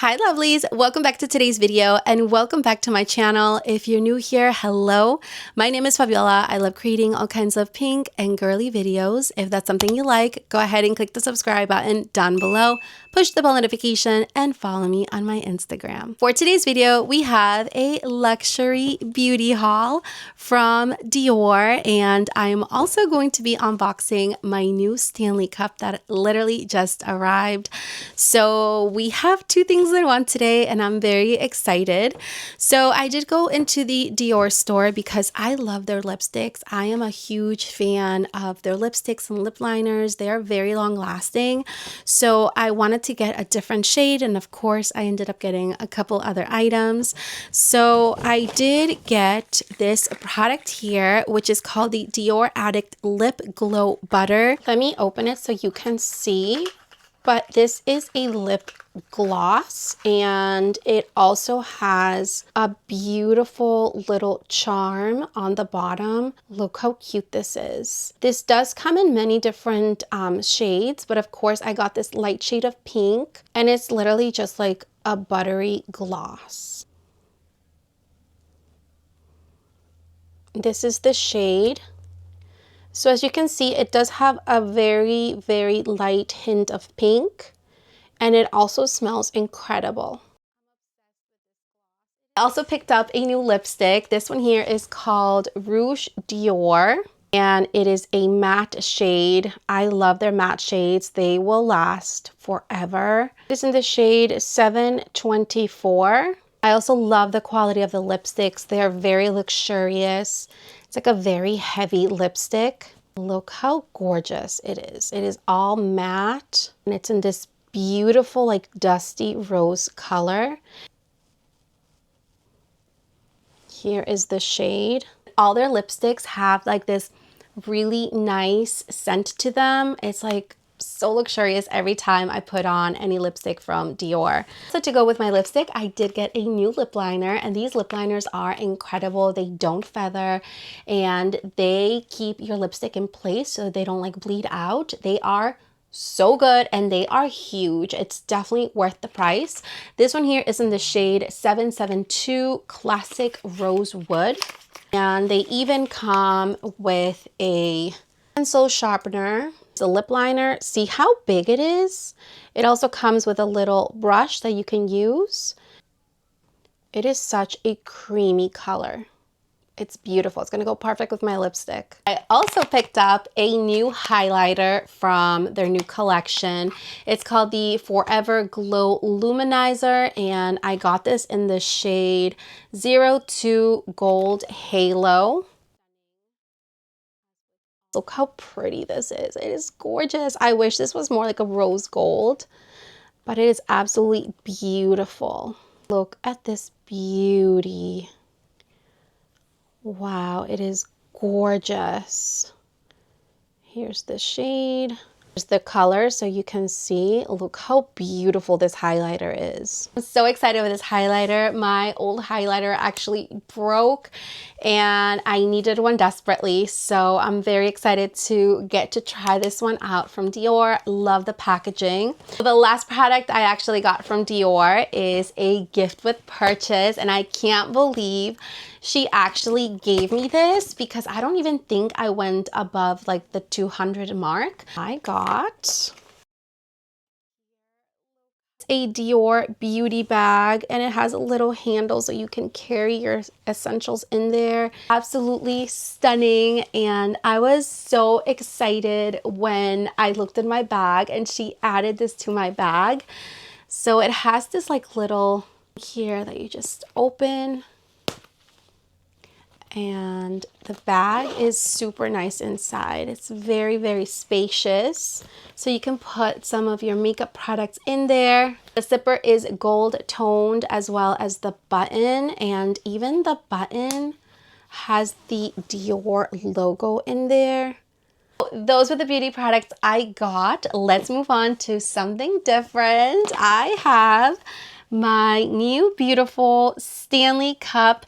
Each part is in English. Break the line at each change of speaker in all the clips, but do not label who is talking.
Hi lovelies, welcome back to today's video and welcome back to my channel. If you're new here, hello. My name is Fabiola. I love creating all kinds of pink and girly videos. If that's something you like, go ahead and click the subscribe button down below, push the bell notification, and follow me on my Instagram. For today's video, we have a luxury beauty haul from Dior, and I'm also going to be unboxing my new Stanley cup that literally just arrived. So we have two things in one today and I'm very excited. So I did go into the Dior store because I love their lipsticks. I am a huge fan of their lipsticks and lip liners. They are very long lasting. So I wanted to get a different shade, and of course I ended up getting a couple other items. So I did get this product here, which is called the Dior Addict Lip Glow Butter. Let me open it so you can see. But this is a lip gloss, and it also has a beautiful little charm on the bottom. Look how cute this is. This does come in many different shades, but of course I got this light shade of pink, and it's literally just like a buttery gloss. This is the shade. So as you can see, it does have a very, very light hint of pink, and it also smells incredible. I also picked up a new lipstick. This one here is called Rouge Dior, and it is a matte shade. I love their matte shades. They will last forever. It's in the shade 724. I also love the quality of the lipsticks. They are very luxurious. It's like a very heavy lipstick. Look how gorgeous it is. It is all matte, and it's in this beautiful like dusty rose color. Here is the shade. All their lipsticks have like this really nice scent to them. It's like so luxurious every time I put on any lipstick from Dior. So to go with my lipstick, I did get a new lip liner, and these lip liners are incredible. They don't feather, and they keep your lipstick in place so they don't like bleed out. They are so good, and they are huge. It's definitely worth the price. This one here is in the shade 772 Classic Rosewood, and they even come with a pencil sharpener. The lip liner, see how big it is? It also comes with a little brush that you can use. It is such a creamy color. It's beautiful. It's gonna go perfect with my lipstick. I also picked up a new highlighter from their new collection. It's called the Forever Glow Luminizer, and I got this in the shade 02 Gold Halo. Look how pretty this is. It is gorgeous. I wish this was more like a rose gold, but it is absolutely beautiful. Look at this beauty. Wow, it is gorgeous. Here's the shade. Here's the color so you can see. Look how beautiful this highlighter is. I'm so excited with this highlighter. My old highlighter actually broke and I needed one desperately. So I'm very excited to get to try this one out from Dior. Love the packaging. The last product I actually got from Dior is a gift with purchase, and I can't believe she actually gave me this because I don't even think I went above like the 200 mark. I got a Dior beauty bag, and it has a little handle so you can carry your essentials in there. Absolutely stunning, and I was so excited when I looked in my bag and she added this to my bag. So it has this like little here that you just open, and the bag is super nice inside. It's very, very spacious. So you can put some of your makeup products in there. The zipper is gold toned, as well as the button, and even the button has the Dior logo in there. Those were the beauty products I got. Let's move on to something different. I have my new beautiful Stanley cup.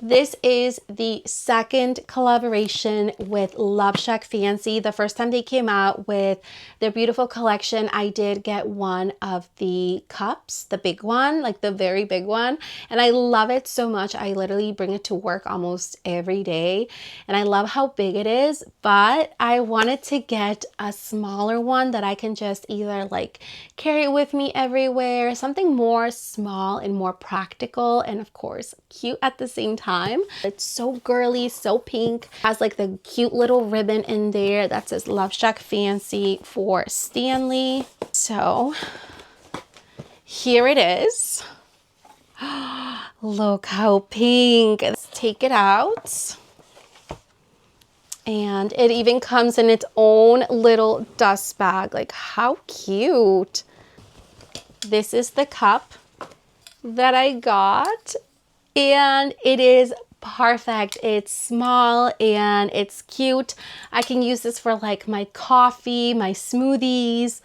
This is the second collaboration with Loveshackfancy. The first time they came out with their beautiful collection, I did get one of the cups, the big one, like the very big one. And I love it so much. I literally bring it to work almost every day. And I love how big it is, but I wanted to get a smaller one that I can just either like carry with me everywhere, something more small and more practical, and of course cute at the same time. It's so girly, so pink. Has like the cute little ribbon in there that says Loveshackfancy for Stanley. So here it is. Look how pink. Let's take it out. And it even comes in its own little dust bag. Like, how cute. This is the cup that I got. And it is perfect. It's small and it's cute. I can use this for like my coffee, my smoothies.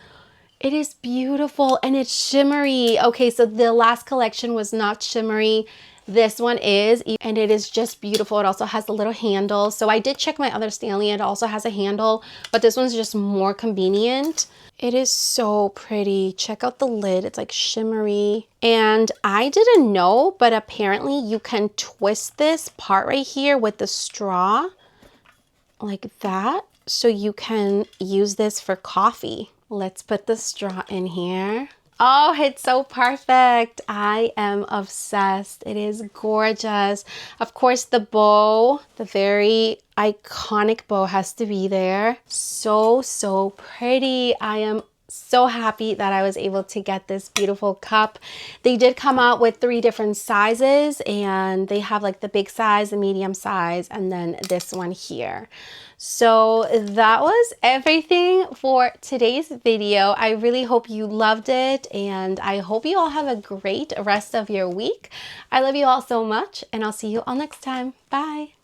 It is beautiful and it's shimmery. Okay, so the last collection was not shimmery. This one is, and it is just beautiful. It also has a little handle. So I did check my other Stanley. It also has a handle, but this one's just more convenient. It is so pretty. Check out the lid. It's like shimmery. And I didn't know, but apparently you can twist this part right here with the straw like that. So you can use this for coffee. Let's put the straw in here. Oh, it's so perfect. I am obsessed. It is gorgeous. Of course, the bow, the very iconic bow has to be there. So, so pretty. I am so happy that I was able to get this beautiful cup. They did come out with 3 different sizes, and they have like the big size, the medium size, and then this one here. So that was everything for today's video. I really hope you loved it, and I hope you all have a great rest of your week. I love you all so much, and I'll see you all next time. Bye.